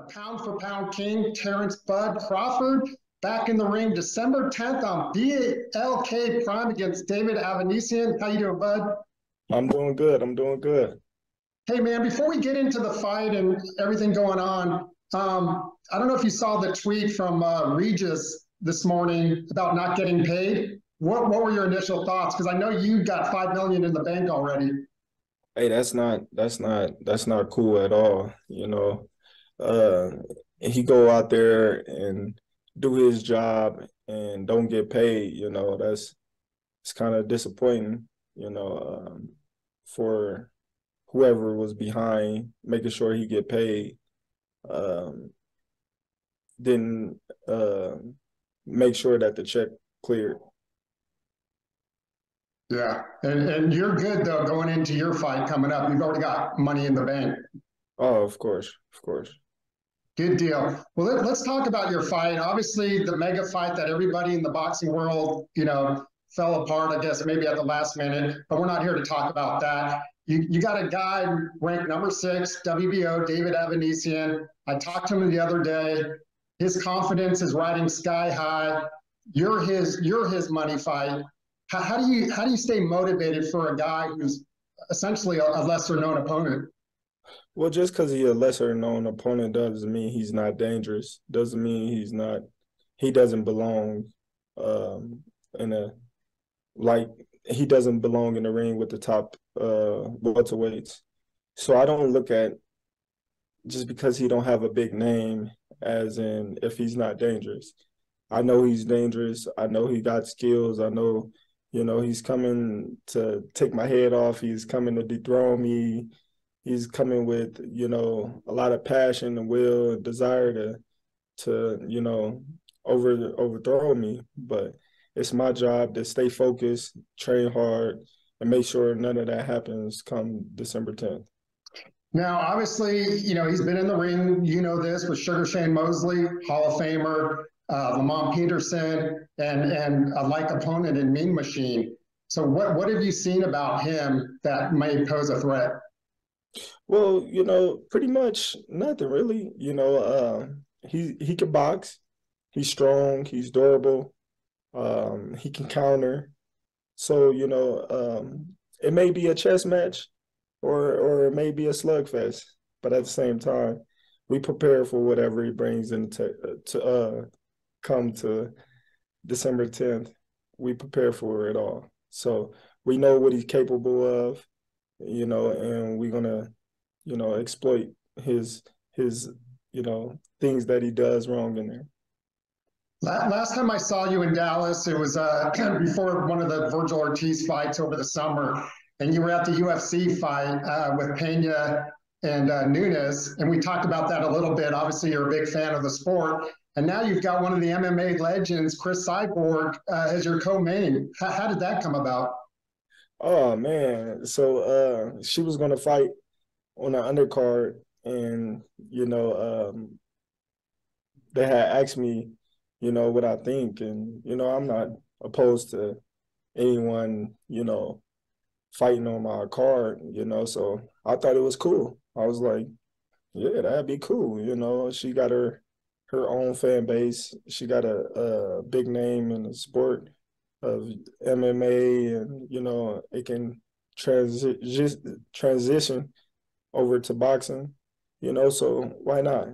pound for pound king, Terence Bud Crawford, back in the ring December 10th on BLK Prime against David Avanesyan. How you doing, Bud? I'm doing good. I'm doing good. Hey, man, before we get into the fight and everything going on, I don't know if you saw the tweet from Regis this morning about not getting paid. What were your initial thoughts? Because I know you got $5 million in the bank already. Hey, that's not cool at all. Uh, he go out there and do his job and don't get paid. It's kind of disappointing. For whoever was behind making sure he get paid. Didn't make sure that the check cleared. Yeah, and you're good though going into your fight coming up. You've already got money in the bank. Oh, of course, of course. Good deal. Well, let's talk about your fight. Obviously, the mega fight that everybody in the boxing world, fell apart, I guess, maybe at the last minute, but we're not here to talk about that. You got a guy ranked number 6, WBO, David Avanesyan. I talked to him the other day. His confidence is riding sky high. You're his money fight. How do you stay motivated for a guy who's essentially a lesser known opponent? Well, just because he's a lesser known opponent doesn't mean he's not dangerous. Doesn't mean he doesn't belong in a like he doesn't belong in the ring with the top welterweights. So I don't look at just because he don't have a big name as in if he's not dangerous. I know he's dangerous. I know he got skills. I know, he's coming to take my head off. He's coming to dethrone me. He's coming with, a lot of passion and will and desire to overthrow me. But it's my job to stay focused, train hard, and make sure none of that happens come December 10th. Now, obviously, he's been in the ring, this, with Sugar Shane Mosley, Hall of Famer, Lamont Peterson, and a like opponent in Mean Machine. So what have you seen about him that may pose a threat? Well, pretty much nothing really. He can box. He's strong. He's durable. He can counter. So, it may be a chess match or it may be a slugfest, but at the same time, we prepare for whatever he brings in to come to December 10th. We prepare for it all. So we know what he's capable of, and we're gonna, exploit his things that he does wrong in there. Last time I saw you in Dallas, it was before one of the Virgil Ortiz fights over the summer, and you were at the UFC fight with Pena and Nunes, and we talked about that a little bit. Obviously, you're a big fan of the sport, and now you've got one of the MMA legends, Chris Cyborg, as your co-main. How did that come about? Oh man, so she was gonna fight on the undercard, and they had asked me, what I think, and I'm not opposed to anyone, fighting on my card, so I thought it was cool. I was like, yeah, that'd be cool. She got her own fan base. She got a big name in the sport of MMA, and it can transition over to boxing, so why not?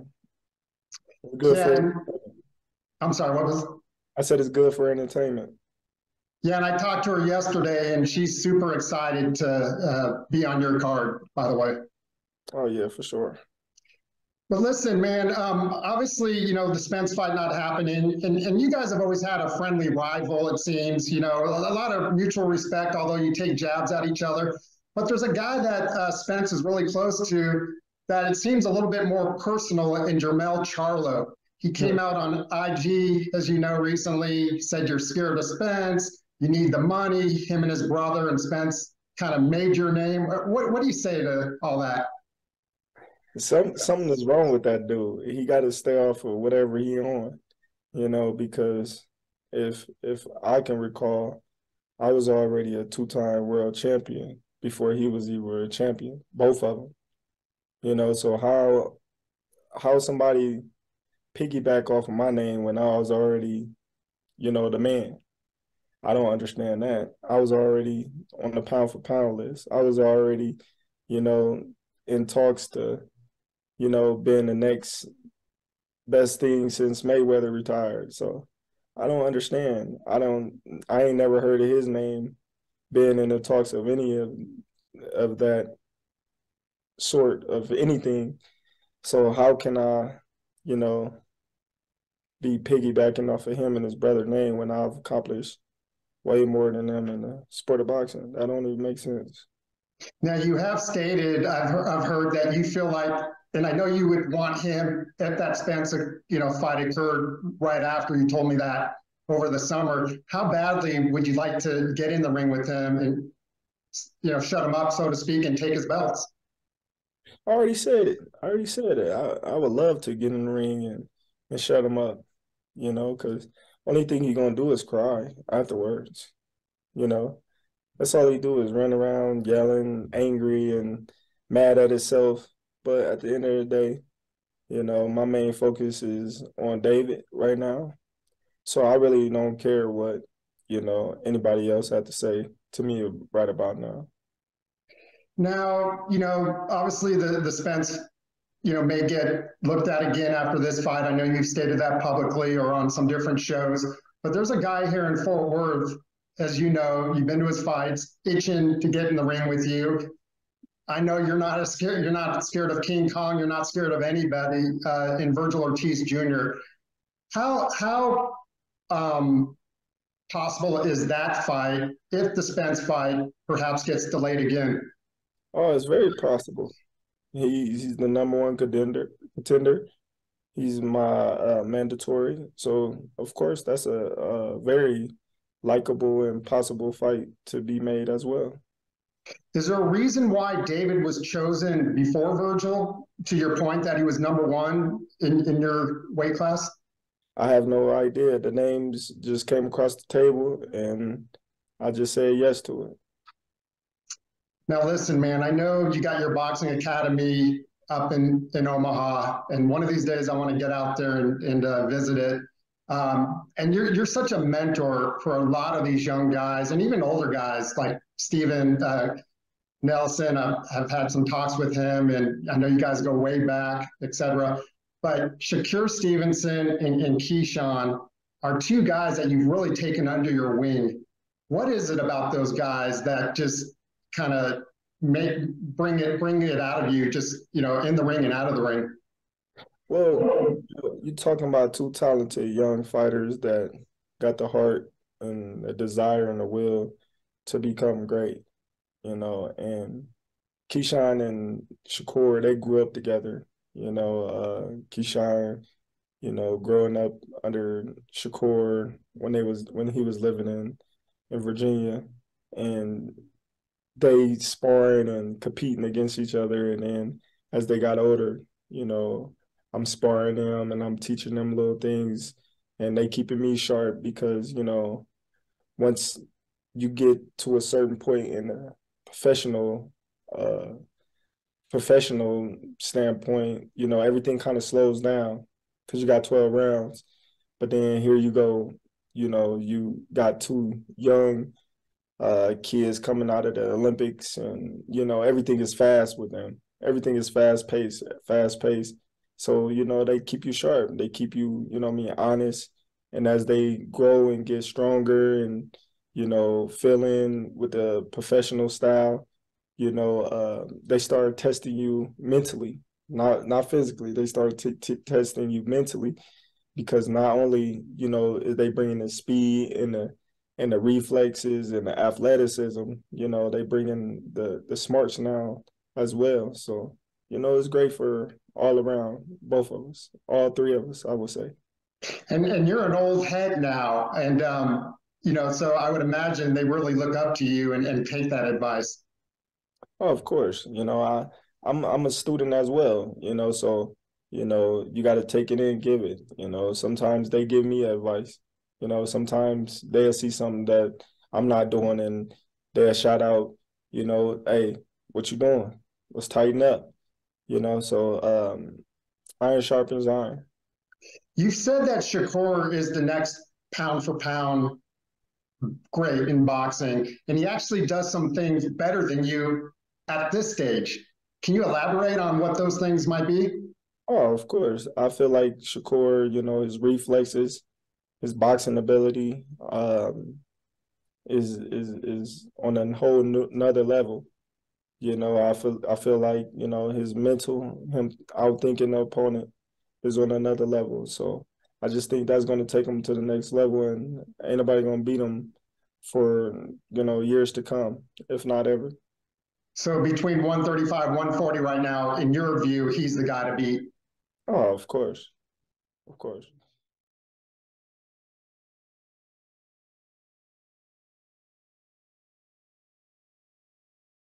Good Yeah, for I'm sorry, what was? I said it's good for entertainment. Yeah, and I talked to her yesterday, and she's super excited to be on your card, by the way. Oh yeah, for sure. But listen, man, obviously, the Spence fight not happening, and you guys have always had a friendly rival, it seems, a lot of mutual respect, although you take jabs at each other. But there's a guy that Spence is really close to that it seems a little bit more personal in Jermell Charlo. He came out on IG, as you know, recently, said you're scared of Spence, you need the money, him and his brother, and Spence kind of made your name. What do you say to all that? Something is wrong with that dude. He got to stay off of whatever he on, because if I can recall, I was already a 2-time world champion before he was even a champion, both of them. So how somebody piggyback off of my name when I was already, the man. I don't understand that. I was already on the pound for pound list. I was already, you know, in talks to, being the next best thing since Mayweather retired. So I don't understand. I ain't never heard of his name being in the talks of any of that sort of anything. So how can I, you know, be piggybacking off of him and his brother name when I've accomplished way more than them in the sport of boxing? That don't even make sense. Now, you have stated, I've heard that you feel like, and I know you would want him if that Spencer, fight occurred right after you told me that over the summer. How badly would you like to get in the ring with him and, shut him up, so to speak, and take his belts? I already said it. I would love to get in the ring and shut him up, because only thing he gonna do is cry afterwards. You know, that's all he do is run around yelling, angry, and mad at himself. But at the end of the day, my main focus is on David right now. So I really don't care what, anybody else had to say to me right about now. Now, obviously the Spence, may get looked at again after this fight. I know you've stated that publicly or on some different shows, but there's a guy here in Fort Worth, as you know, you've been to his fights, itching to get in the ring with you. I know you're not scared. You're not scared of King Kong. You're not scared of anybody in Virgil Ortiz Jr. How possible is that fight if the Spence fight perhaps gets delayed again? Oh, it's very possible. He's the number one contender. He's my mandatory. So of course that's a very likable and possible fight to be made as well. Is there a reason why David was chosen before Virgil, to your point that he was number one in your weight class? I have no idea. The names just came across the table and I just said yes to it. Now, listen, man, I know you got your boxing academy up in Omaha, and one of these days I want to get out there and visit it. And you're such a mentor for a lot of these young guys and even older guys like Steven Nelson. I've had some talks with him, and I know you guys go way back, et cetera. But Shakur Stevenson and Keyshawn are two guys that you've really taken under your wing. What is it about those guys that just kind of bring it out of you, just in the ring and out of the ring? Well, you're talking about two talented young fighters that got the heart and the desire and the will to become great, and Keyshawn and Shakur, they grew up together, Keyshawn, growing up under Shakur when he was living in Virginia, and they sparring and competing against each other. And then as they got older, I'm sparring them and I'm teaching them little things, and they keeping me sharp because, once you get to a certain point in a uh, professional standpoint, everything kind of slows down because you got 12 rounds. But then here you go, you got two young kids coming out of the Olympics, and everything is fast with them. Everything is fast paced. So they keep you sharp. They keep you, honest. And as they grow and get stronger, and fill in with the professional style, they start testing you mentally, not physically. They start testing you mentally, because not only is they bringing the speed and the reflexes and the athleticism, they bring in the smarts now as well. So, it's great for all around, both of us, all three of us, I would say. And you're an old head now, and so I would imagine they really look up to you and take that advice. Oh, of course, I'm a student as well, so you got to take it in, give it. Sometimes they give me advice. Sometimes they'll see something that I'm not doing and they'll shout out, hey, what you doing? Let's tighten up. So Iron sharpens iron. You said that Shakur is the next pound for pound great in boxing, and he actually does some things better than you at this stage. Can you elaborate on what those things might be? Oh, of course. I feel like Shakur, you know, his reflexes, his boxing ability, is on a whole another level. You know, I feel like, you know, his mental, him outthinking the opponent is on another level. So I just think that's going to take him to the next level, and ain't nobody going to beat him for, you know, years to come, if not ever. So between 135, 140 right now, in your view, he's the guy to beat. Oh, of course. Of course.